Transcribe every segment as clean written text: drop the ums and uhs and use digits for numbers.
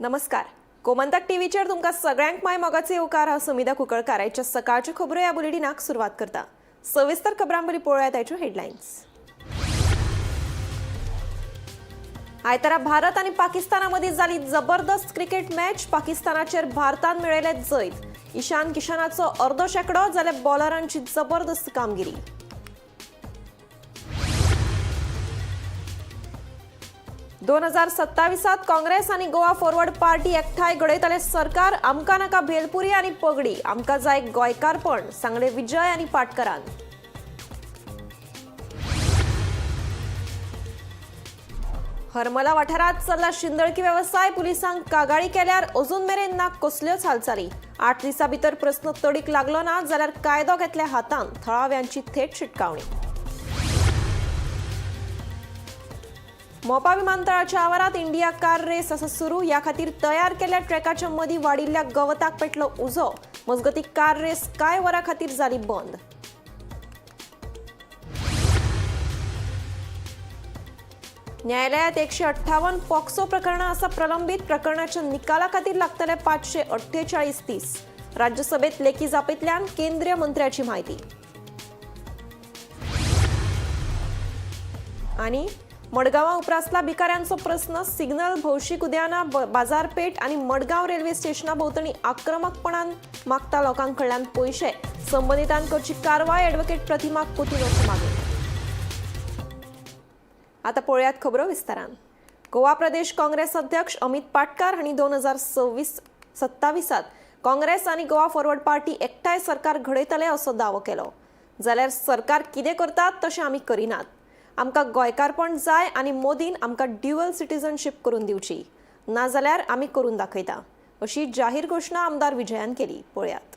नमस्कार. गोमंतक टीव्हीचेर तुमकां सगळ्यांक माय मोगाचे येवकार. हांव सुमिता कुंकळकार. आयच्या सकाळच्यो खबरो ह्या बुलेटिनाक सुरवात करता. सविस्तर खबरां पयलीं पळोवया आयच्यो हेडलायन्स. आयतारा भारत आनी पाकिस्ताना मदीं जाली जबरदस्त क्रिकेट मॅच. पाकिस्तानाचेर भारतान मेळयले जैत. ईशान किशनाचो अर्दो शेकडो जाल्यार बॉलरांची जबरदस्त कामगिरी. 2027 काँग्रेस आणि गोवा फॉरवर्ड पार्टी एकठांय घडयतले सरकार. आमकां नाका भेलपुरी आनी पगडी, आमकां जाय गोंयकारपण, सांगले विजय आनी पाटकरान. हरमला वाठारात चल्ला शिंदळकी वेवसाय. पुलिसांक कागाळी केल्यार अजून मेरेन ना कसल्योच हालचाली. 8 दिसां भितर प्रस्न तडीक लागलो ना जाल्यार कायदो घेतल्या हातांत. थळाव्यांची थेट शिटकावणी. मोपा विमानतळाच्या आवारात इंडिया कार रेस आसा सुरू. या खातीर तयार केल्ल्या ट्रॅकाच्या मदीं वाडिल्ल्या गवताक पेटलो उजो. मजगतीं कार रेस कांय वरां खातीर जाली बंद. न्यायालयात 158 पॉक्सो प्रकरणां आसा प्रलंबीत. प्रकरणाच्या निकाला खातीर लागतले 548 दीस. राज्यसभेत लेखी जापेंतल्यान केंद्रीय मंत्र्याची म्हायती. आनी मडगांवां उपरासला भिकाऱ्यांचो प्रस्न. सिग्नल, भौशीक उद्यानां, बाजारपेठ आनी मडगांव रेल्वे स्टेशना भोंवतणी आक्रमकपणान मागता लोकांकडल्यान पयशे. संबंधितांक करची कारवाय. ॲडव्होकेट प्रतिमा कुतीन मागणी. आतां पळयात खबरो विस्तारान. गोवा प्रदेश काँग्रेस अध्यक्ष अमित पाटकार हांणी 2027 काँग्रेस आनी गोवा फॉरवर्ड पार्टी एकठांय सरकार घडयतले असो दावो केलो. जाल्यार सरकार कितें करतात तशें आमी करिनात. आमकां गोंयकारपण जाय आनी मोदीन आमकां ड्युअल सिटीजनशीप करून दिवची, नाजाल्यार आमी करून दाखयता, अशी जाहीर घोशणा आमदार विजयान केली. पळयात.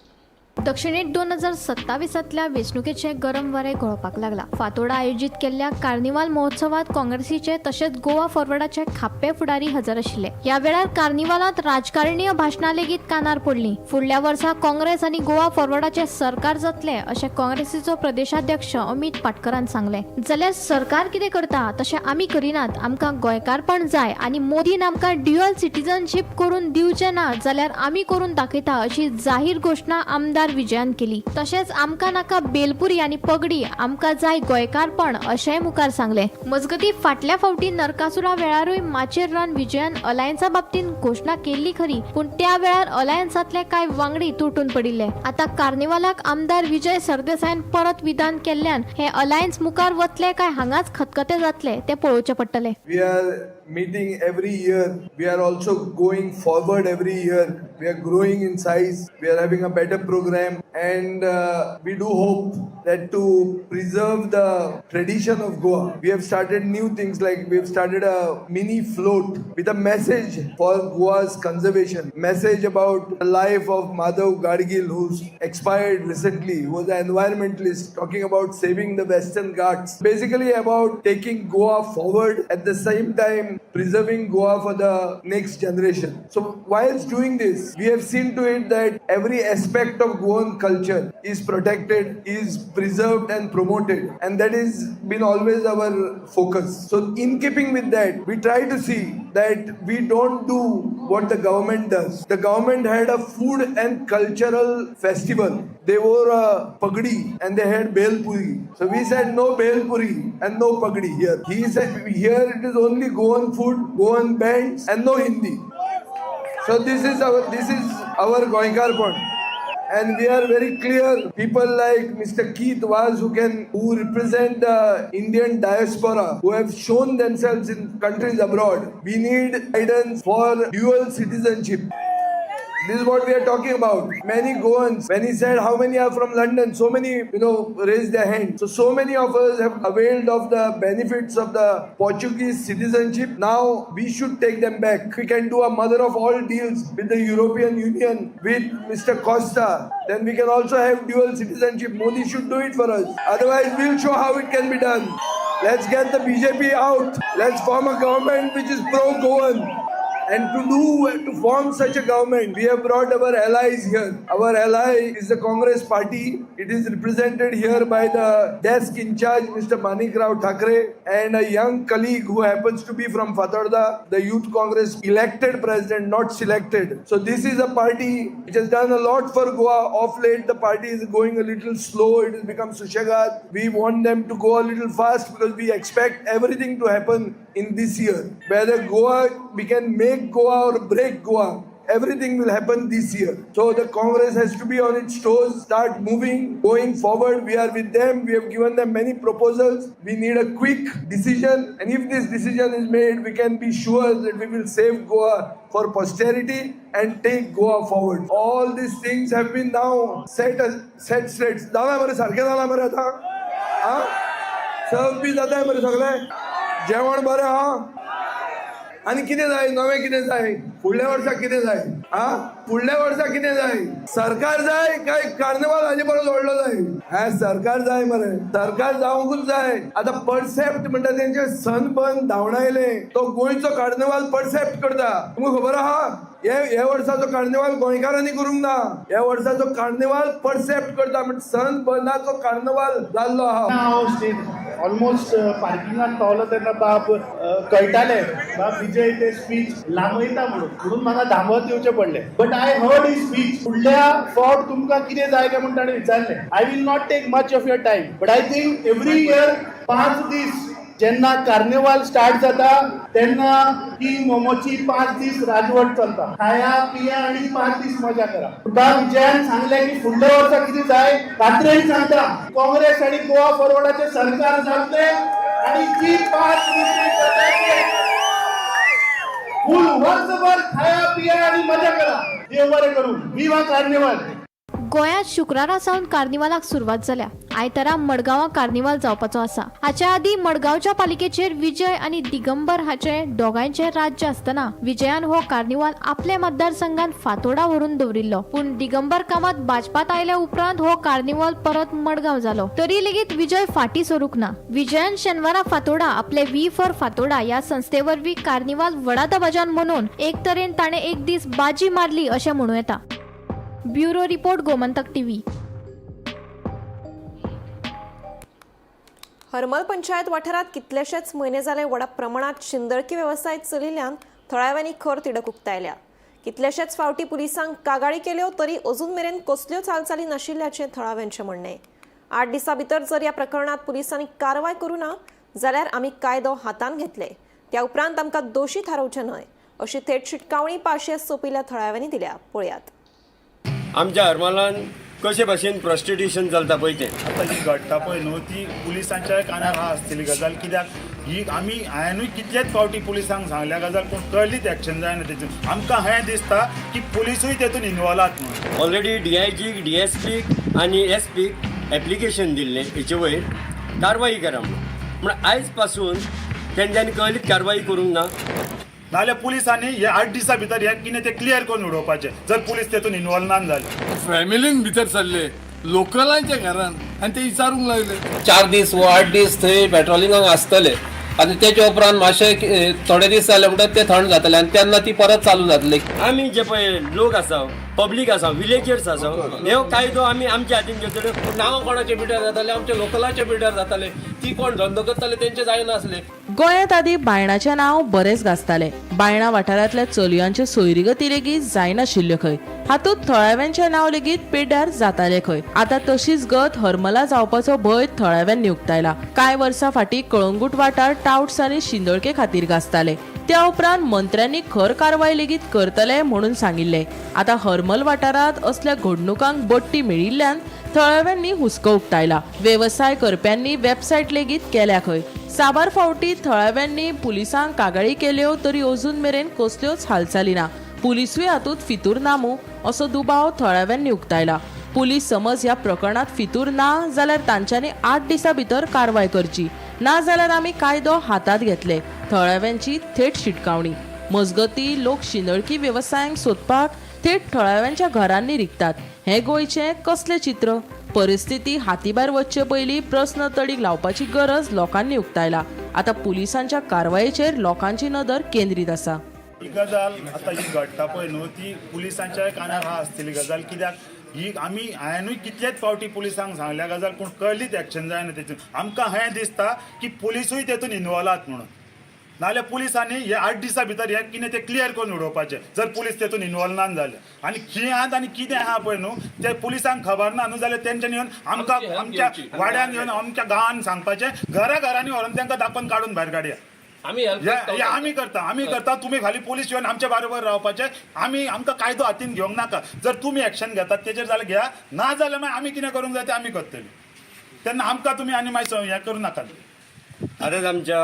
दक्षिणेत 2027 वेंचणुकेचे गरम वारे गळपाक लागला. फातोर्डा आयोजित केल्ल्या कार्निवाल महोत्सवात काँग्रेसीचे तशेंच गोवा फॉरवर्डाचे खाप्पे फुडारी हजर आशिल्ले. या वेळार कार्निवालांत राजकारणीय भाशणां लेगीत कानार पडलीं. फुडल्या वर्सा काँग्रेस आनी गोवा फॉरवर्डाचे सरकार जातले अशें काँग्रेसीचो प्रदेशाध्यक्ष अमित पाटकरान सांगले. जाल्यार सरकार कितें करता तशें आमी करिनात. आमकां गोंयकारपण जाय आनी मोदीन आमकां ड्युअल सिटीजनशीप करून दिवचें ना जाल्यार आमी करून दाखयता, अशी जाहीर घोशणा आमदार विजयान केली. तशेंच आमकां नाका बेलपुरी आनी पगडी, आमकां जाय गोंयकारपण, अशेंय मुखार सांगले. मजगती फाटल्या फावटी नरकासुरा वेळारूय माचेर रान विजयान अलायन्सा बाबतींत घोशणा केल्ली खरी, पूण त्या वेळार अलायन्सांतले कांय वांगडी तुटून पडिल्ले. आतां कार्निवालाक आमदार विजय सरदेसायन परत विधान केल्ल्यान हे अलायन्स मुखार वतले काय हांगाच खतखते जातले ते पळोवचे पडटले. We are meeting every year. We are also going forward every year. We are growing in size. We are having a better program, and we do hope that to preserve the tradition of Goa, we have started new things, like we have started a mini float with a message for Goa's conservation, message about the life of Madhav Gadgil, who's expired recently, who was an environmentalist, talking about saving the Western Ghats, basically about taking Goa forward, at the same time preserving Goa for the next generation. So whilst doing this, we have seen to it that every aspect of Goan culture is protected, is preserved and promoted, and that has been always our focus. So in keeping with that, we try to see that we don't do what the government does. The government had a food and cultural festival. They wore a pagdi and they had belpuri. So we said no belpuri and no pagdi here. He said here it is only Goan food, Goan bands and no Hindi. So this is our Goinkarpon. And we are very clear, people like Mr. Keith Vaz who represent the Indian diaspora, who have shown themselves in countries abroad. We need guidance for dual citizenship. This is what we are talking about. Many Goans, when he said how many are from London, so many, raised their hand. So many of us have availed of the benefits of the Portuguese citizenship. Now we should take them back. We can do a mother of all deals with the European Union, with Mr. Costa. Then we can also have dual citizenship. Modi should do it for us. Otherwise, we'll show how it can be done. Let's get the BJP out. Let's form a government which is pro-Goan. And to form such a government, we have brought our allies here. Our ally is the Congress party. It is represented here by the desk in charge, Mr. Manik Rao Thakre, and a young colleague who happens to be from Fatarda, the Youth Congress elected president, not selected. So this is a party which has done a lot for Goa. Of late, the party is going a little slow. It has become Sushagat. We want them to go a little fast because we expect everything to happen in this year. Whether we can make Goa or break Goa, everything will happen this year. So the Congress has to be on its toes, start moving, going forward. We are with them. We have given them many proposals. We need a quick decision. And if this decision is made, we can be sure that we will save Goa for posterity and take Goa forward. All these things have been now set straight. Dala mare sarke dala mare ata. Ha? Serve bhi jata hai mare sagle. जेवण बरें हा आनी कितें जाय नवें कितें जाय फुडल्या वर्सा कितें जाय हा फुडल्या वर्सा कितें जाय सरकार जाय काय कार्निवाल हाजे परस व्हडलो जाय हा सरकार जाय मरे सरकार जावंकूच जाय आतां परसेप्ट म्हणटा तेंचे सनबर्न धांवडायले तो गोंयचो कार्निवाल परसेप्ट करता तुमकां खबर आहा हे वर्साचो कार्निवाल गोंयकारांनी करूंक ना हे वर्साचो कार्निवाल परसेप्ट करता म्हणजे सनबर्नाचो कार्निवाल जाल्लो आहा ऑलमोस्ट पार्किंगात पावलो तेन्ना बाब कळटालें बाब विजय ते स्पीच लांबयता म्हणून म्हाका धांवत येवचें पडलें but I heard he speech फुडल्या फावट तुमकां कितें जाय काय म्हणून ताणें विचारलें I will not take much of your time but I think every year 5 दीस जेन्ना कार्निवाल स्टार्ट जाता तेन्ना ही मोमोची 5 दीस राजवट चलता खाया पिया आनी 5 दीस मजा करा तुका विजयान सांगलें की फुडल्या वर्सा कितें जाय खात्रेन सांगता काँग्रेस आनी गोवा फॉरवर्डाचें सरकार जातलें आनी जी 5 दीस फुल वर्सभर खाया पिया आनी मजा करा देव बरें करूं विवा कार्निवाल गोंयांत शुक्रारा सावन कार्निवालाक सुरवात जाल्या आयतारा मडगांवां कार्निवाल जावपाचो आसा हाच्या आदी मडगांवच्या पालिकेचेर विजय आनी दिगंबर हाचे दोगांयचे राज्य आसतना विजयान हो कार्निवाल आपल्या मतदारसंघात फातोडा व्हरून दवरिल्लो पूण दिगंबर कामात भाजपात आयल्या उपरांत हो कार्निवाल परत मडगांव जालो तरी लेगीत विजय फाटी सरूंक ना विजयान शेनवारा फातोडा आपले वी फॉर फातोडा ह्या संस्थे वरवीं कार्निवाल व्हडा दबाज्यान म्हणून एक तरेन ताणें एक दीस बाजी मारली अशें म्हणूं येता bureau report Gomantak TV Harmal panchayat वाठारात कितलेशेच म्हयने जाले व्हडा प्रमाणात शिंदळकी वेवसाय चलिल्ल्यान थळाव्यांनी खर तिडक उक्तायल्या कितलेशेच फावटी पुलिसांक कागाळी केल्यो तरी अजून मेरेन कसल्योच हालचाली नाशिल्ल्याचें थळाव्यांचें म्हणणें 8 दिसां भितर जर ह्या प्रकरणात पुलिसांनी कारवाय करूं ना जाल्यार आमी कायदो हातान घेतले त्या उपरांत आमकां दोशी थारावचें न्हय अशी थेट शिटकावणी पाशये सोंपिल्ल्या थळाव्यांनी दिल्या पळयात आमच्या हरमलान कशे भाशेन प्रॉस्टिट्यूशन चलता पळय तें आतां जी घडटा पळय न्हू ती पुलिसांच्या कानार आहा आसतली गजाल कित्याक ही आमी हांवेंनूय कितलेच फावटी पुलिसांक सांगल्या गजाल पूण कळलीच एक्शन जायना तेतून आमकां हें दिसता की पुलिसूय तेतून इनवॉल्व म्हणून ऑलरेडी DIGक DSPक आनी SPक एप्लिकेशन दिल्लें हेचे वयर कारवाई करा म्हणून आयज पासून तेंच्यांनी कळलीत कारवाई करूंक ना नाल्यार पुलिसांनी हे 8 दिसां भितर हे कितें तें क्लियर करून उडोवपाचें जर पुलीस तेतून इनवॉल्व ना जाले फॅमिलीन भितर चालले लोकलांच्या घरान आनी ते विचारूंक लागले 4 दीस वा 8 दीस थंय पेट्रोलिंगाक आसतले आनी तेच्या उपरांत मातशे थोडे दीस जाले म्हणटच ते थंड जातले आनी तेन्ना ती परत चालू जातली आमी जे पळय लोक आसा पब्लीक आसा विलेजर्स आसा हो कायदो आमी आमच्या हातीन घेतले नांव कोणाचे पिड्यार जाताले आमचे लोकलाचे पिड्यार जाताले ती कोण धंदो करताले तेंचे जायनासले गोंयांत आदी बायणाचें नांव बरेंच गाजतालें बायणा वाठारांतल्या चलयांचे सोयरीगती लेगीत जायनाशिल्ल्यो खंय हातूंत थळाव्यांचें नांव लेगीत पिड्यार जातालें खंय आतां तशीच गत हरमला जावपाचो भंय थळाव्यांनी उक्तायला कांय वर्सां फाटीं कळंगूट वाठार टावट्स आनी शिंदळके खातीर गाजताले त्या उपरांत मंत्र्यांनी खर कारवाय लेगीत करतले म्हणून सांगिल्ले आतां हरमल वाठारांत असल्या घडणुकांक बडटी मेळिल्ल्यान थळाव्यांनी हुस्को उक्तायला वेवसाय करप्यांनी वेबसायट लेगीत केल्या खंय साबार फावटी थळाव्यांनी पुलिसांक कागाळी केल्यो तरी अजून मेरेन कसल्योच हालचाली ना पुलिसूय हातूंत फितूर नामू असो दुबाव थळाव्यांनी उक्तायला पुलीस समज ह्या प्रकरणात फितूर ना जाल्यार तांच्यांनी 8 दिसां भितर कारवाय करची ना जाल्यार आमी कायदो हातात घेतले थळाव्यांची थेट शिटकावणी मजगती लोक शिंदळकी वेवसायांक सोदपाक थेट थळाव्यांच्या घरांनी रिगतात हे गोंयचें कसलें चित्र परिस्थिती हातीभायर वचचे पयलीं प्रस्न तडीक लावपाची गरज लोकांनी उक्तायला आतां पुलिसांच्या कारवायेचेर लोकांची नदर केंद्रीत आसा ही गजाल आता ही घडटा पळय न्हू ती पुलिसांच्या कानार हा आसतली गजाल कित्याक ही आमी हांवेंनूय कितलेच फावटी पुलिसांक सांगल्या गजाल पूण कळलीच एक्शन जायना तेतून आमकां हें दिसता की पुलिसूय तेतून इन्वॉल्व आहात म्हणून नाल्यार पुलिसांनी हे 8 दिसां भितर हे कितें तें क्लियर करून उडोवपाचें जर पुलीस तेतून इन्वॉल्व ना जाले आनी खीं आहात आनी कितें आहा पळय न्हू ते पुलिसांक खबर ना न्हू जाल्यार तेंच्यांनी येवन आमकां आमच्या वाड्यान येवन आमच्या गांवांत सांगपाचें घरांनी व्हरून तांकां दाखोवन काडून भायर काडया आम्ही help हे आमी करता तुम्ही खाली पुलीस येवन आमच्या बरोबर रावपाचे आमकां कायदो हातीन घेवंक नाका जर तुमी एक्शन घेतात तेजेर जाल्यार घ्या ना जाल्यार मागीर आमी कितें करूंक जाय तें आमी करतली तेन्ना आमकां तुमी आनी मागीर हें करूं नाका आतांच आमच्या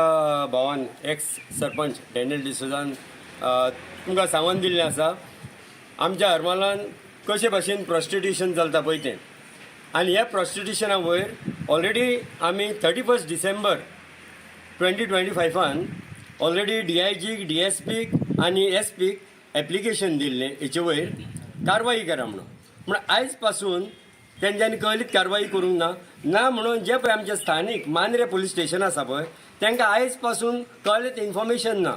भावान एक्स सरपंच डॅनियल डिसोजान तुमकां सांगून दिल्लें आसा आमच्या हरमलान कशे भाशेन प्रॉस्टिट्युशन चलता पळय तें आनी ह्या प्रॉस्टिट्युशना वयर ऑलरेडी आमी 31 डिसेंबर 2025 ऑलरेडी DIGक DSPक आनी SPक एप्लिकेशन दिल्लें हेचे वयर कारवाई करा म्हणून आयज पासून तेंच्यांनी कळलीत कारवाई करूंक ना म्हणून जे पळय आमचे स्थानीक मांद्रे पुलीस स्टेशन आसा पळय तांकां आयज पासून कळलें इन्फॉर्मेशन ना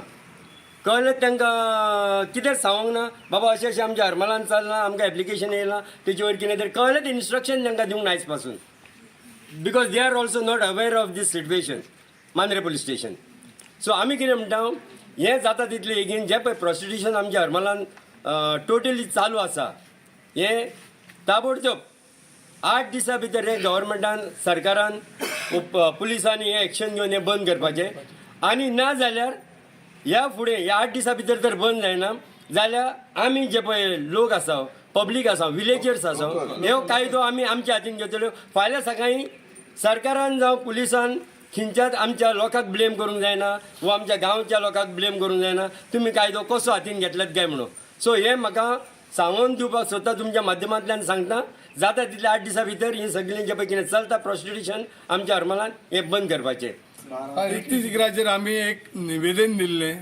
कळलें तांकां कितेंच सांगूंक ना बाबा अशें आमच्या हरमलान चलना आमकां एप्लिकेशन येयलां तेचे वयर कितें तरी कळलें तें इन्स्ट्रक्शन तांकां दिवंक ना आयज पासून because they are also not aware of this situation Mandrem police station so आमी कितें म्हणटा हें जाता तितलें बेगीन जें पळय प्रॉस्टिट्युशन आमच्या हरमलान टोटली चालू आसा हें ताबडतोब 8 दिसां भितर हें गव्हर्मेंटान सरकारान पुलिसांनी हें एक्शन घेवन हें बंद करपाचें आनी ना जाल्यार ह्या फुडें ह्या 8 दिसां भितर जर बंद जायना जाल्यार आमी जे पळय लोक आसा पब्लीक आसा विलेजर्स आसा हो कायदो आमी आमच्या हातीन घेतलो फाल्यां सकाळीं सरकारान जावं पुलिसान खिंच्याच आमच्या लोकांक ब्लेम करूंक जायना वा आमच्या गांवच्या लोकांक ब्लेम करूंक जायना तुमी कायदो कसो हातीन घेतल्यात काय म्हणून सो हें म्हाका सांगून दिवपाक सोदता तुमच्या माध्यमांतल्यान सांगता जाता तितले 8 दिसां भितर ही सगळीं जे पळय कितें चलता प्रॉस्टिट्युशन आमच्या हरमलान हें बंद करपाचें 31 आमी एक निवेदन दिल्लें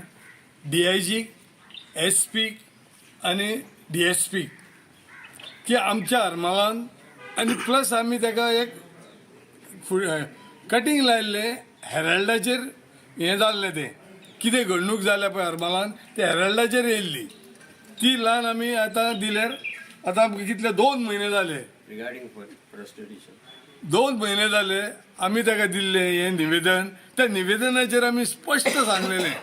DIG SP आनी DSP की आमच्या हरमलान आनी प्लस आमी ताका एक कटींग लायिल्लें हेराल्डाचेर हें जाल्लें तें कितें घडणूक जाल्या पळय हरमलान ते हेराल्डाचेर येयल्ली ती लावन आमी आतां दिल्यार आतां आमकां कितले 2 म्हयने जाले रिगार्डींग प्रॉस्टिट्युशन 2 म्हयने जाले आमी ताका दिल्लें हें निवेदन त्या निवेदनाचेर आमी स्पश्ट सांगलेलें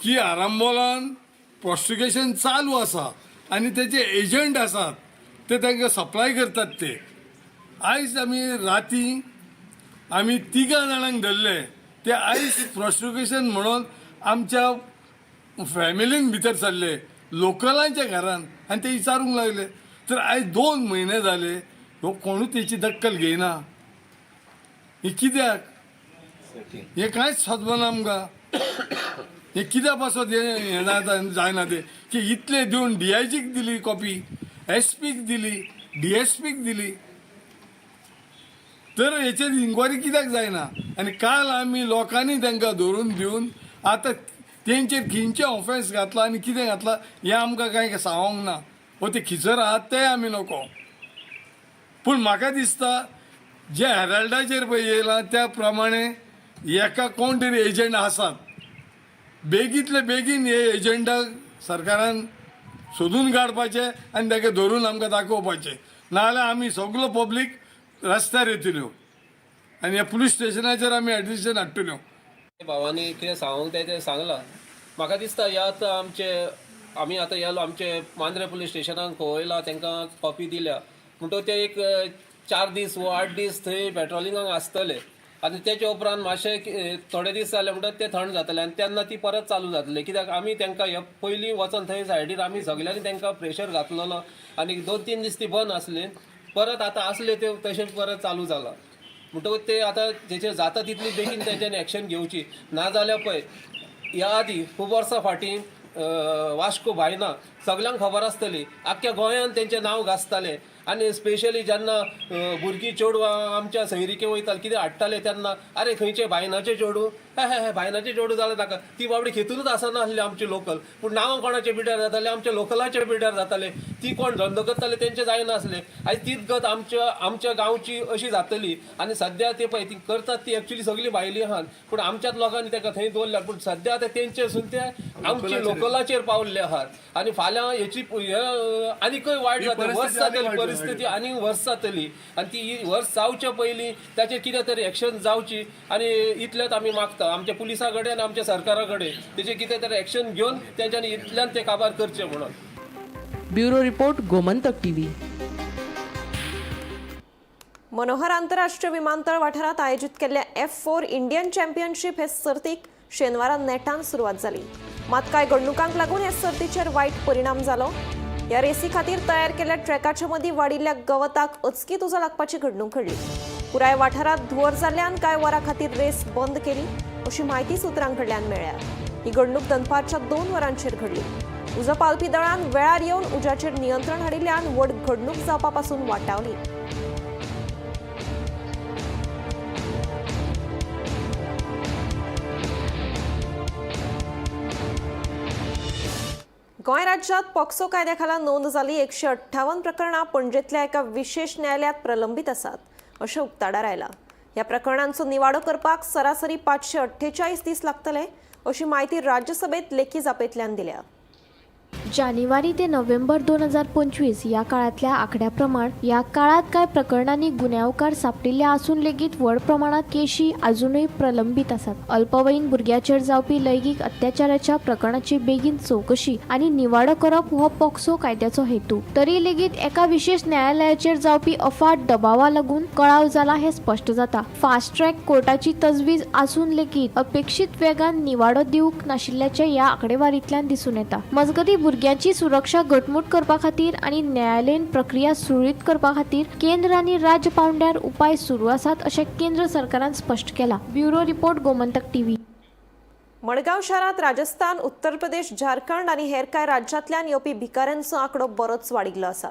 की आरांबोलान प्रॉस्टिट्युशन चालू आसा आनी तेचे एजंट आसात ते तांकां सप्लाय करतात ते आयज आमी राती आमी 3 जाणांक धरले ते आयज प्रॉस्टिट्युशन म्हणून आमच्या फॅमिलीन भितर सरले लोकलांच्या घरान आनी ते विचारूंक लागले तर आयज 2 म्हयने जाले हो कोणूच तेची दक्कल घेयना हे कित्याक हे कांयच सदमना आमकां हे कित्याक पासत हें जायना ते की इतले दिवन DIGक दिली कॉपी SPक दिली DSPक दिली तर हेचेर इन्क्वायरी कित्याक जायना आनी काल आमी लोकांनी तांकां धरून दिवन आतां तेंचेर खिंचे ऑफेन्स घातला आनी कितें घातला हें आमकां कांय सांगोंक ना हो ते खिचर आहात ते आमी नको पूण म्हाका दिसता जे हेराल्डाचेर पळय येयलां त्या प्रमाणे एका कोण तरी एजंट आसात बेगींतले बेगीन हे एजंटाक सरकारान सोदून काडपाचें आनी ताका धरून आमकां दाखोवपाचें नाजाल्यार आमी सगळो पब्लीक रस्त्यार येतल्यो आनी ह्या पुलीस स्टेशनाचेर आमी एडमिशन हाडटल्यो भावानी कितें सांगूंक तें सांगलां म्हाका दिसता हे आतां आमी आतां येयलो आमचे मांद्रे पुलीस स्टेशनाक पळयलां तांकां कॉपी दिल्या म्हणटकीर ते एक 4 दीस वा 8 दीस थंय पेट्रोलिंगाक आसतले आनी तेचे उपरांत मातशे थोडे दीस जाले म्हणटकीर ते थंड जातले आनी तेन्ना ती परत चालू जातली कित्याक आमी तांकां हे पयलीं वचोन थंय सायडीर आमी सगल्यांनी तांकां प्रेशर घातलेलो आनी 2-3 दीस ती बंद आसली परत आतां आसले ते तशें परत चालू जाला म्हणटकूच ते आतां तेचेर जाता तितली बेगीन तेच्यान एक्शन घेवची ना जाल्यार पळय ह्या आदी खूब वर्सां फाटीं वास्को भायना सगल्यांक खबर आसतली आख्ख्या गोंयांत तेंचें नांव गाजतालें आनी स्पेशली जेन्ना भुरगीं चेडवां आमच्या सैरिके वयताले कितें हाडटाले तेन्ना अरे खंयचे भायनाचे चेडू हे भायनाचे चेडू जालें नाका ती बाबडी खेतूनच आसना आसली आमची लोकल पूण नांव कोणाचे बिड्यार जाताले आमच्या लोकलाचे बिड्यार जाताले ती कोण धंदो करताले तेंचे जायनासले आयज तीच गत आमच्या गांवची अशी जातली आनी सद्या ते पळय ती करतात ती एक्चुअली सगळी भायली आहात पूण आमच्याच लोकांनी ताका थंय दवरल्यात पूण सद्या आतां तेंचेसून ते आमचे लोकलाचेर पावल्ले आहात आनी फाल्यां हेची आनीकय वायट जातली वर्स जातली परिस्थिती आनी वर्स जातली आनी ती वर्स जावच्या पयलीं ताचेर कितें तरी एक्शन जावची आनी इतलेंच आमी मागता आमच्या पुलिसा कडेन आनी आमच्या सरकारा कडेन तेजेर कितें तरी एक्शन घेवन तेंच्यांनी इतल्यान ते काबार करचें म्हणून. Bureau report Gomantak TV. Manohar आंतरराष्ट्रीय विमानतळ वाठारात आयोजित केल्ल्या F4 इंडियन चॅम्पियनशीप हे सर्तीक शेनवारा नेटान सुरवात जाली. मात कांय घडणुकांक लागून हे सर्तीचेर वायट परिणाम जालो. ह्या रेसी खातीर तयार केल्ल्या ट्रॅकाच्या मदीं वाडिल्ल्या गवताक अचकीत उजो लागपाची घडणूक घडली. पुराय वाठारात धुंवर जाल्ल्यान कांय वरां खातीर रेस बंद केली अशी माहिती सुत्रांकडल्यान मेळ्ळ्या. ही घडणूक दनपारच्या 2 वरांचेर घडली. उजो पावपी दळान वेळार येवन उज्याचेर नियंत्रण हाडिल्ल्यान व्हड घडणूक जावपा पासून वाटावली. गोंय राज्यात पॉक्सो कायद्या खाला नोंद जाली 158 प्रकरणां पणजेंतल्या एका विशेष न्यायालयात प्रलंबीत आसात अशें उक्ताडार आयला. ह्या प्रकरणांचो निवाडो करपाक सरासरी 548 दीस लागतले अशी माहिती राज्यसभेत लेखी जापेंतल्यान दिल्या. जानेवारी ते नोव्हेंबर 2025 या काळातल्या आकड्याप्रमाण या काळात काय प्रकरणांनी गुन्यांवकार सापडिल्ले असून लेगीत व्हड प्रमाणात केशी अजूनही प्रलंबीत आसात. अल्पवयीन भुरग्याचेर जावपी लैंगिक अत्याचाराच्या प्रकरणाची बेगीन चौकशी आणि निवाडो करप हो पॉक्सो कायद्याचो हेतू. तरी लेगीत एका विशेष न्यायालयाचेर जावपी अफाट दबावा लागून कळाव जाला हे स्पष्ट जाता. फास्ट ट्रॅक कोर्टाची तजवीज असून लेगीत अपेक्षित वेगान निवाडो दिवंक नाशिल्ल्याचे या आकडेवारींतल्यान दिसून येता. मजगती भुरग्यांची सुरक्षा घटमूट करपा खातीर आणि न्यायालयीन प्रक्रिया सुरळीत करपा खातीर केंद्र आनी राज्य पावंड्यार उपाय सुरू आसात अशें केंद्र सरकारान स्पश्ट केला. Bureau report Gomantak TV. Madgaon शारात राजस्थान, उत्तर प्रदेश, झारखंड आनी हेर कांय राज्यांतल्यान येवपी भिकाऱ्यांचो आंकडो बरोच वाडिल्लो आसा.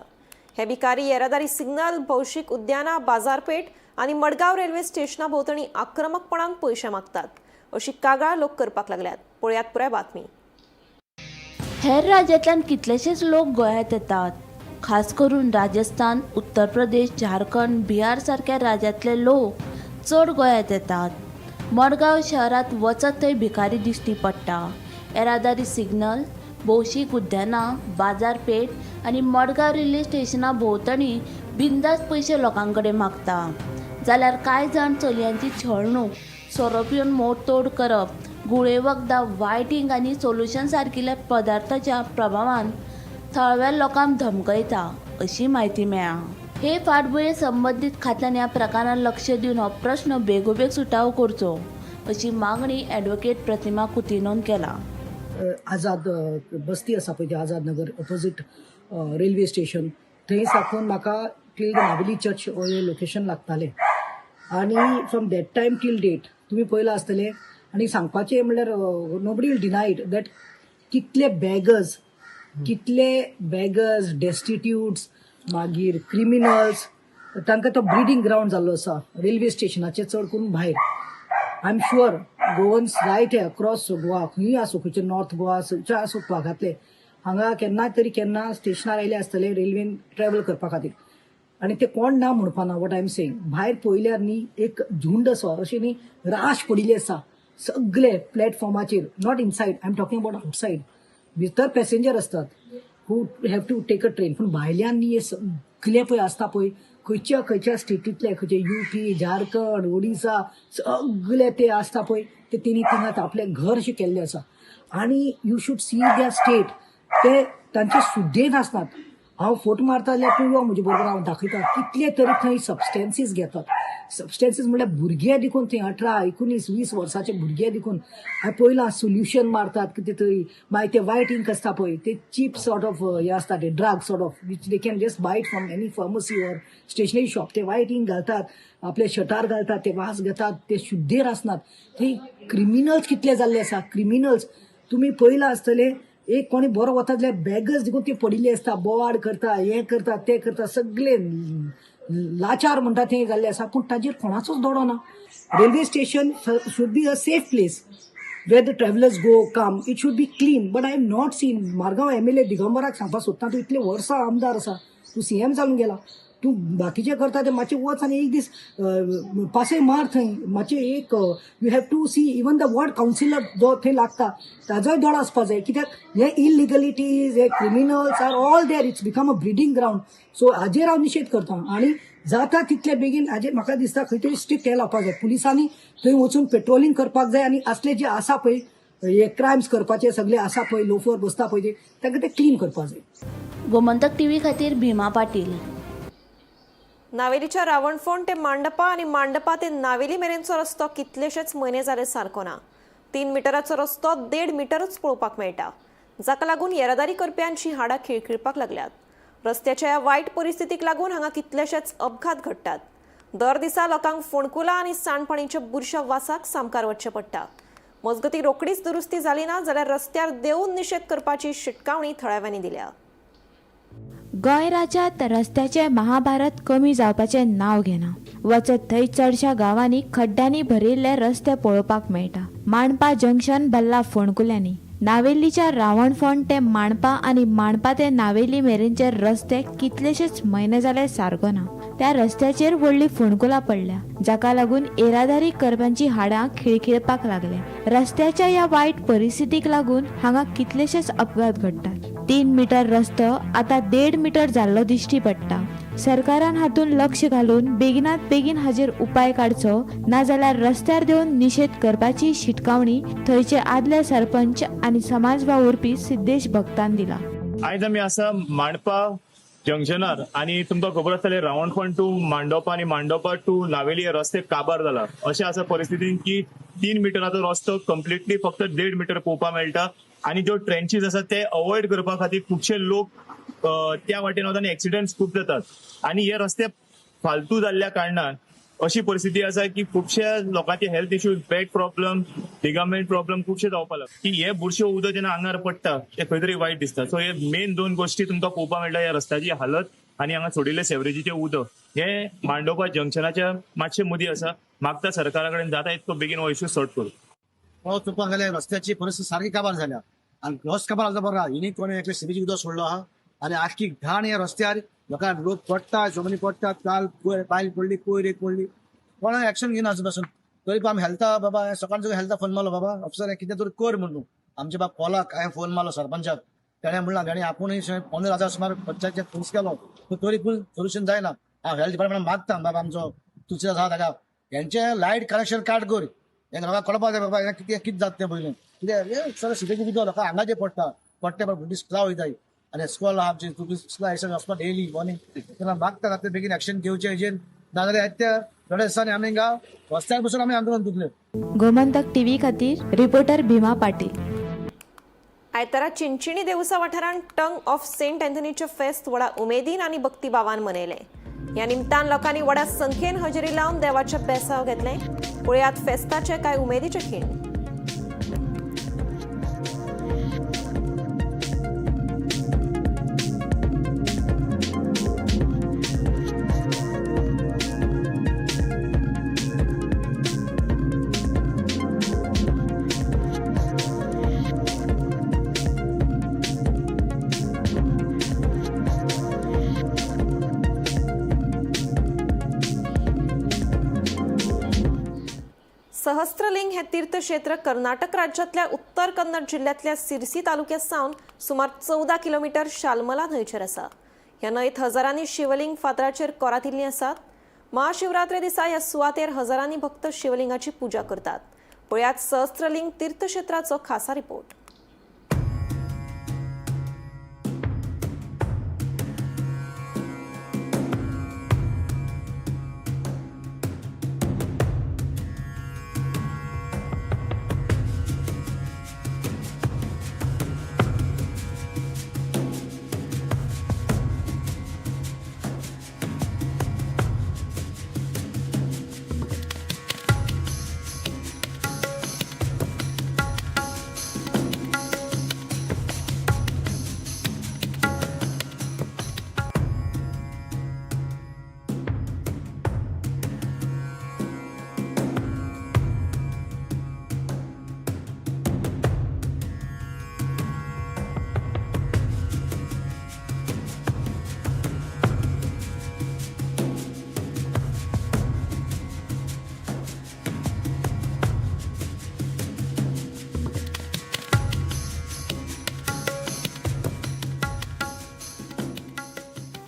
हे भिकारी येरादारी सिग्नल, भौशीक उद्यानां, बाजारपेठ आनी मडगांव रेल्वे स्टेशना भोंवतणी आक्रमकपणान पयशे मागतात अशी कागाळ लोक करपाक लागल्यात. पळयात पुराय बातमी. हेर राज्यांतल्यान कितलेशेच लोक गोंयांत येतात. खास करून राजस्थान, उत्तर प्रदेश, झारखंड, बिहार सारक्या राज्यांतले लोक चड गोंयांत येतात. मडगांव शहरात वचत थंय भिकारी दिश्टी पडटा. येरादारी सिग्नल, भौशीक उद्यानां, बाजारपेठ आनी मडगांव रेल्वे स्टेशना भोंवतणी बिंदास पयशे लोकां कडेन मागता. जाल्यार कांय जाण चलयांची छळणूक, सोरोप येवन मोडतोड करप, गुळे वखदां, वायटिंग आनी सोल्युशन सारकिल्या पदार्थाच्या प्रभावान थळव्या लोकांक धमकयता अशी म्हायती मेळ्ळा. हे फाटभुंयेर संबंदीत खात्यान ह्या प्रकारान लक्ष दिवन हो प्रश्न बेगोबेग सुटावो करचो अशी मागणी ॲडव्होकेट प्रतिमा कुतीनोन केला. आझाद बस्ती आसा पळय ती Azad Nagar opposite railway station थंय साकून म्हाका टील द नावेली चर्च हे लोकेशन लागतालें आनी from that time till date तुमी पळयलां आसतलें. आनी सांगपाचें म्हणल्यार nobody will deny it that कितले बॅगर्स डेस्टिट्यूट्स मागीर क्रिमिनल्स तांकां तो ब्रिडींग ग्रावंड जाल्लो आसा रेल्वे स्टेशनाचे चड करून भायर. आय एम शुअर गोवन्स जायते अक्रॉस गोवा खंयी आसूं खंयचे नॉर्थ गोवा खंयच्या आसूं भागांतले हांगा केन्ना तरी केन्ना स्टेशनार आयले आसतले रेल्वेन ट्रॅवल करपा खातीर आनी ते कोण ना म्हणपाना. वॉट आय एम सेंग भायर पळयल्यार न्ही एक झुंड असो अशें न्ही राश पडिल्ली आसा सगळे प्लॅटफॉर्माचेर. Not inside, I am talking about outside. भितर पॅसेंजर असतात who have to take a train. पूण भायल्यान न्ही हे सगळे पळय आसता पळय खंयच्या स्टेटींतले खंयचे UP, झारखंड, ओडिसा सगळे ते आसता पळय ते तेणी थिंगा आपलें घर अशें केल्लें आसा. आनी यू शूड सी द्या स्टेट ते तांचे सुद्देच आसनात. हांव फोट मारता जाल्यार तूं यो म्हजे बरोबर हांव दाखयता कितले तरी थंय सबस्टेन्सीस घेतात. सबस्टेन्सीस म्हणल्यार भुरगे देखून थंय 18, 19, 20 वर्साचे भुरगे देखून हांवें पळयलां सोल्युशन मारतात कितें तरी. मागीर ते वायट इंक आसता पळय ते चीप सॉर्ट ऑफ हे आसता ते drug sort of which they can just buy it from any pharmacy or stationery shop. ते वायट इंक घालतात, आपले शटार घालतात, ते वास घेतात, ते शुद्धेर आसनात. थंय क्रिमिनल्स कितले जाल्ले आसा. क्रिमिनल्स तुमी पळयलां आसतलें एक कोणी बरो वता जाल्यार बॅगच देखून ती पडिल्ली आसता, बोवाड करता, हें करता, तें करता, सगळे लाचार म्हणटा तें जाल्लें आसा, पूण ताजेर कोणाचोच दोडो ना. Railway station should be a safe place where the travelers go, come. It should be clean. But I have not seen. Margao MLA दिगंबराक सांगपा सोदता, तूं इतले वर्सां आमदार आसा, तूं CM जावन गेला, तूं बाकीचे करता ते मातशें वच आनी एक दीस पासय मार थंय, मातशें एक you have to see even the word councillor जो थंय लागता ताजोय दोळो आसपा जाय, कित्याक हे इलिगलिटीज, हे criminals are all there. It's become a breeding ground. So हाजेर हांव निशेध करता आनी जाता तितले बेगीन हाजेर म्हाका दिसता खंय तरी स्ट्रिक्ट हे लावपाक जाय. पुलिसांनी थंय वचून पेट्रोलिंग करपाक जाय आनी असले जे आसा पळय हे क्रायम्स करपाचे सगळे आसा पळय, लोफर बसता पळय तांकां ते क्लीन करपाक जाय. गोमंतक टीव्ही खातीर भीमा पाटील. नावेलीच्या रावणफोंड ते मांडपा आणि मांडपा ते नावेली मेरेनचो रस्तो कितलेशेच म्हयने जाले सारको ना. 3 मिटराचो रस्तो 1.5 मिटरच पळोवपाक मेळटा, जाका लागून येरादारी करप्यांची हाडां खिळखिळपाक लागल्यात. रस्त्याच्या ह्या वायट परिस्थितीक लागून हांगा कितलेशेच अपघात घडटात. दर दिसा लोकांक फोणकुलां आनी सांडपाणीच्या बुरश्या वासाक सामकार वचचें पडटा. मजगतीं रोखडीच दुरुस्ती जाली ना जाल्यार रस्त्यार देऊन निशेध करपाची शिटकावणी थळाव्यांनी दिल्या. गोंय राज्यांत रस्त्याचे महाभारत कमी जावपाचें नांव घेना. वचत थंय चडशा गांवांनी खड्ड्यांनी भरिल्ले रस्ते पळोवपाक मेळटा. माणपा जंक्शन भल्ला फोणकुल्यांनी. नावेलीच्या रावणफोंड ते माणपा आनी माणपा ते नावेली मेरेनचे रस्ते कितलेशेच म्हयने जाले सारको ना. त्या रस्त्याचेर व्हडली फोणकुलां पडल्या, जाका लागून येरादारी करप्यांची हाडां खिळखिळपाक लागल्या. रस्त्याच्या ह्या वायट परिस्थितीक लागून हांगा कितलेशेच अपघात घडटात. 3 मिटर रस्तो आतां 1.5 मिटर जाल्लो दिश्टी पडटा. सरकारान हातून लक्ष घालून बेगिनात बेगीन हाजेर उपाय काडचो, नाजाल्यार रस्त्यार देवन निशेध करपाची शिटकावणी थंयचे आदले सरपंच आनी समाज वावुरपी सिद्धेश भक्तान दिला. आयज आमी आसा मांडपा जंक्शनार आनी तुमकां खबर आसतलें रावणफोंड टू मांडोपा आनी मांडोपा टू नावेली हे रस्ते काबार जाला. अशें आसा परिस्थितीन की 3 मिटराचो रस्तो कंप्लिटली फक्त 1.5 मिटर पळोवपाक मेळटा आनी ज्यो ट्रेंचीस आसा ते अवॉइड करपा खातीर खुबशे लोक त्या वाटेन वता आनी एक्सिडेंट्स खूब जातात. आनी हे रस्ते फालतू जाल्ल्या कारणान अशी परिस्थिती आसा की खुबशा लोकांचे health issues, back problem, ligament problem खुबशे जावपाक लागले. की हे बुरशे उदक जेन्ना आंगार पडटा ते खंय तरी वायट दिसता. सो हे मेन 2 गोश्टी तुमकां पळोवपाक मेळटा, ह्या रस्त्याची हालत आनी हांगा सोडिल्ले सेवरेजीचे उदक. हे मांडोपा जंक्शनाच्या मातशे मदीं आसा. मागता सरकारा कडेन जाता इतको बेगीन हो इश्यू सॉर्ट करूं. हो चुकपाक गेले रस्त्याची परिस्थिती सारकी काबार झाल्या आणि रस्तो काबार जाता बरो हिनी कोणी एकले सिरीज उदक सोडलो आहा आणि आख्खी घाण या रस्त्यार लोकांक लोक पडटा, जमनी पडटात, काल बायल पडली, कोयर एक पडली, कोणा एक्शन घेना आजून. तरी पण आमी हेल्था बाबा सकाळचो हेल्था फोन मारलो, बाबा अफसर कितें तरी कर म्हणून. आमचे बाबा कॉलाक हांवें फोन मारलो सरपंचाक, तेणें म्हणला तेणें आपुणूय 15,000 सुमार पंचायत फीस केलो, तरी पूण सोल्युशन जायना. हांव हेल्थ डिपार्टमेंट मागता बाबा आमचो तुमचे आसा ताका हेंचे लायट कनेक्शन काड कर. हेंका लोकांक कळपाक जाय बाबा कितें जाता तें पयलें. कित्याक सगळें सिटीचे उदक लोकांक हांगा जे पडटा पडटे डिस्प्ला वयताय आनी स्कॉल आमचे डिस्प्ला वचपा डेली मॉर्निंग. तेन्ना मागता जाता बेगीन एक्शन घेवचें हेजेर, नाजाल्यार त्या थोड्या दिसांनी आमी हिंगा रस्त्यार बसून आमी आंदोलन तुटले. गोमंतक टीव्ही खातीर रिपोर्टर भीमा पाटील. आयतारा चिंचिणी देवसा वाठारांत टंग ऑफ सेंट अँथनीचे फेस्त व्हडा उमेदीन आनी भक्तिभावान मनयले. ह्या निमतान लोकांनी व्हड्या संख्येन हजेरी लावन देवाचे बेसाव घेतले. पळयात फेस्ताचे कांय उमेदीचे खीण. सहस्त्रलिंग हे तीर्थक्षेत्र कर्नाटक राज्यातल्या उत्तर कन्नड जिल्ह्यातल्या सिरसी तालुक्यात सावन सुमार 14 किलोमीटर शालमला न्हंयचेर आसा. ह्या न्हंयत हजारांनी शिवलिंग फातराचेर कोरातिल्लीं आसात. महाशिवरात्रे दिसा ह्या सुवातेर हजारांनी भक्त शिवलिंगाची पुजा करतात. पळयात सहस्त्रलिंग तीर्थक्षेत्राचो खासा रिपोर्ट.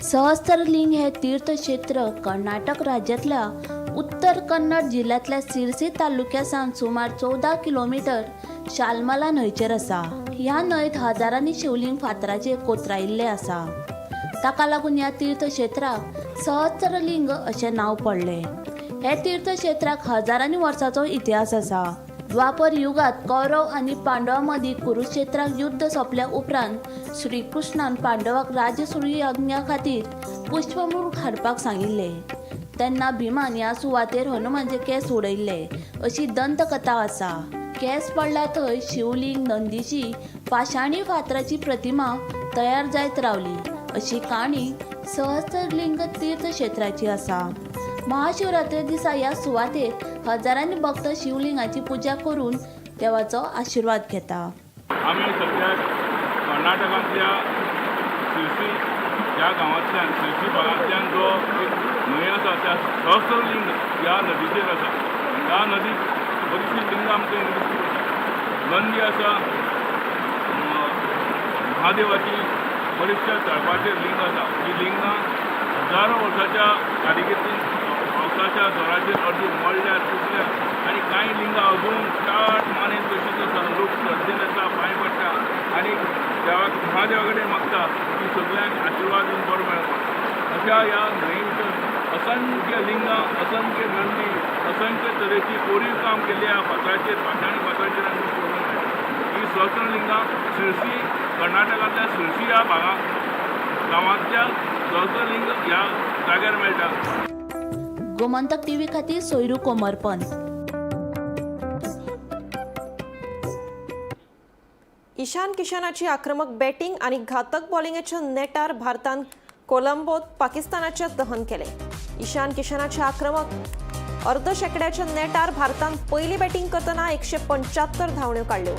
सहस्त्रलिंग हे तीर्थक्षेत्र कर्नाटक राज्यातल्या उत्तर कन्नड जिल्ह्यातल्या सिरसी तालुक्यासान सुमार 14 किलोमीटर शालमला न्हंयचेर आसा. ह्या न्हंयत हजारांनी शिवलिंग फातराचेर कोतरायिल्ले आसा. ताका लागून ह्या तीर्थक्षेत्राक सहस्त्रलिंग अशें नांव पडलें. हे तीर्थक्षेत्राक हजारांनी वर्सांचो इतिहास आसा. द्वापर युगात कौरव आनी पांडवां मदीं कुरुक्षेत्राक युद्ध सोंपल्या उपरांत श्रीकृष्णान पांडवाक राजसूय यज्ञा खातीर पुष्पमृग हाडपाक सांगिल्ले. तेन्ना भिमान ह्या सुवातेर हनुमानाचे केंस उडयल्ले अशी दंतकथा आसा. केंस पडला थंय शिवलिंग, नंदीची पाशाणी फातराची प्रतिमा तयार जायत रावली अशी काणी सहस्त्रलिंग तीर्थक्षेत्राची आसा. महाशिवरात्रे दिसा ह्या सुवातेर हजारांनी भक्त शिवलिंगाची पुजा करून देवाचो आशिर्वाद घेता. आम्ही सध्याक कर्नाटकांतल्या शिरसी ह्या गांवांतल्यान शिरसी भागांतल्यान जो एक न्हंय आसा त्या सहस्त्रलिंग ह्या नदीचेर आसा. ह्या नदीक बरीचशी लिंगां आमकां दिसता. नंदी आसा, महादेवाची बरेचशा तळपाचेर लिंग आसा. ही लिंगां हजारो वर्सांच्या कारिगिरीतून पावसाच्या जोराचेर अर्दी मोडल्यात, तुटल्यात आनी कांय लिंगां अजून टाट मानेन तशीच आसा. लोक सर्दीन येता, पांय पडटा आनी देवाक महादेवा कडेन मागता की सगळ्यांक आशिर्वाद दिवन बरो मेळपाक. अशा ह्या न्हंयेंतून असंख्य लिंगां, असंख्य नंदी, असंख्य तरेची कोरीव काम केल्ल्या फातराचेर, पाशाणी फातराचेर आमी पळोवंक मेळटा. ही सहस्त्रलिंगां शिरसी, कर्नाटकांतल्या शिरसी ह्या गांवांतल्या सहस्त्रलिंग ह्या जाग्यार मेळटा. गोमंतक टीव्ही खातीर सोयरू कोमरपंत. ईशान किशनाची आक्रमक बॅटिंग आणि घातक बॉलिंगेच्या नेटार भारतान कोलंबोत पाकिस्तानाचे दहन केले. ईशान किशनाच्या आक्रमक अर्धशेकड्याच्या नेटार भारतान पयली बॅटिंग करतना 175 धांवड्यो काडल्यो.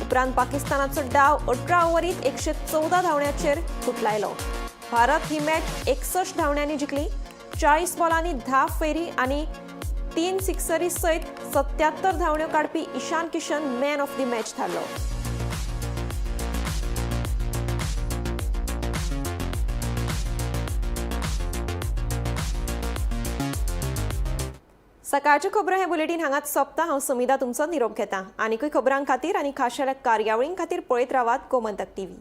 उपरांत पाकिस्तानाचो डाव 18 ओव्हरीत 114 धांवड्यांचेर फुटलायलो. भारत ही मॅच 61 धांवड्यांनी जिखली. 40 बॉलांनी 10 फेरी आणि 3 सिक्सरी सयत 77 धांवड्यो काडपी Ishan Kishan man of the match थारलो. सकाळच्या खबरो हे बुलेटिन हांगाच सोंपता. हांव समिधा तुमचो निरोप घेता. आनीकूय खबरां खातीर आनी खाशेल्या कार्यावळीं खातीर पळयत रावात Gomantak TV.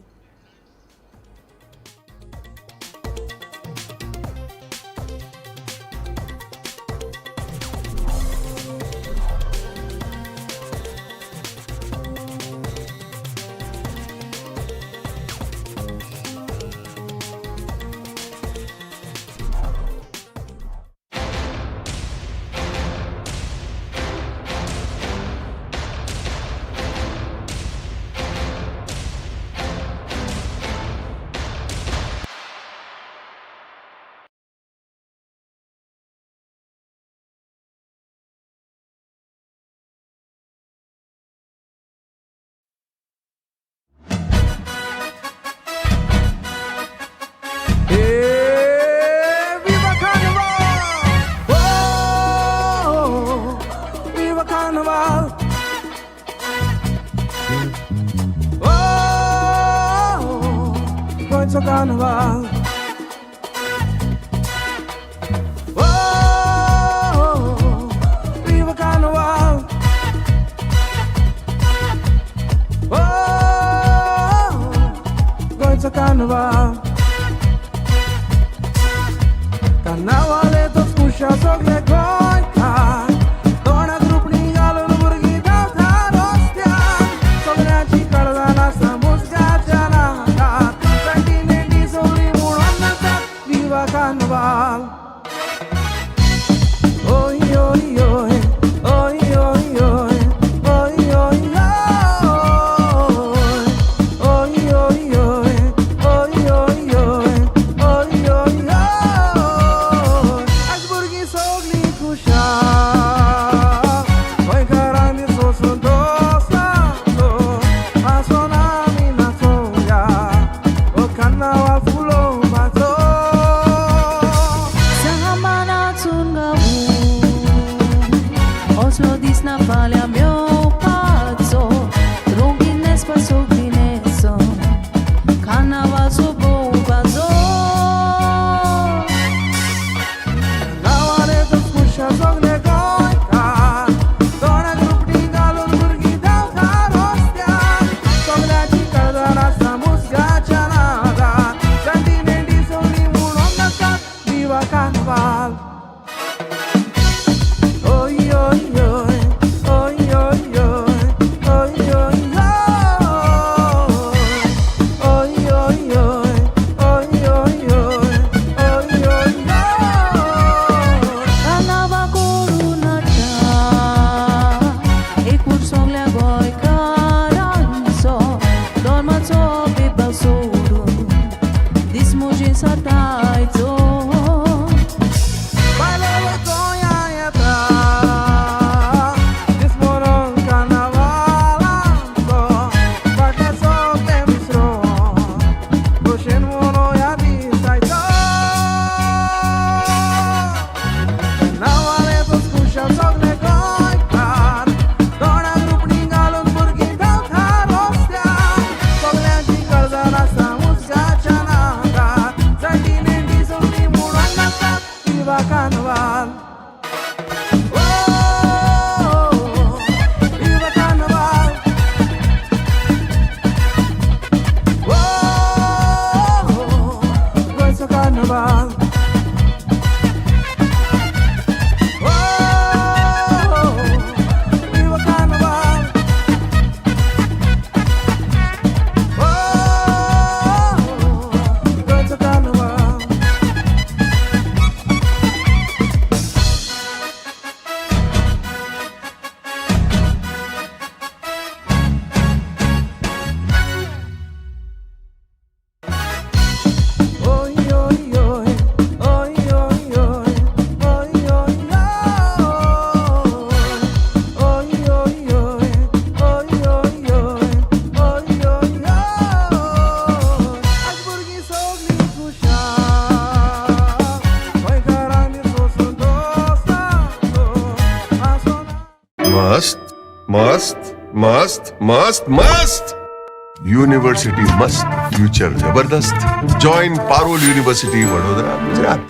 Carnival. Viva Carnival. Goița Carnival. Carnavaletos puxa sogle goita. Dona grupni galul burgi davta rostia. Sogleaci cardana sa musgacia na. Viva Carnival. Oi, oi, oi, oi, oi, oi, oi, oi, oi, oi, oi, oi, oi, oi, oi, oi, oi. Aż burgi sogli गोंयकारांचो धर्माचो भेदभाव सोडून दीस मोजे सतायचो बायलो गोंया येता दीस moron कार्नावालांचो फाटल्याचो ते विसरोन खोशेन मनोया दिसायचो नावालेचो खुशाल सगळे गोंयकार दोणाक रुपणी घालून भुरगीं धांवता रस्त्यार सगळ्यांची काळजां आसा मुजगाच्या नांगार जायतीं नेण्टी सगळीं म्हणून नाचतात विवा कार्नावाल विवा कार्नावाल गोंयचो कार्नावाल विवा कार्नावाल गोंयचो कार्नावाल Oy oy oy, oy oy oy, oy oy oy, oy oy oy, oy oy oy, oy oy आज भुरगीं सगळीं खुशाल गोंयकारांनी सोसून दोस्तांचो आसोना मस्त मस्त मस्त मस्त मस्त यूनिवर्सिटी मस्त फ्यूचर जबरदस्त जॉइन पारोल यूनिवर्सिटी वडोदरा गुजरात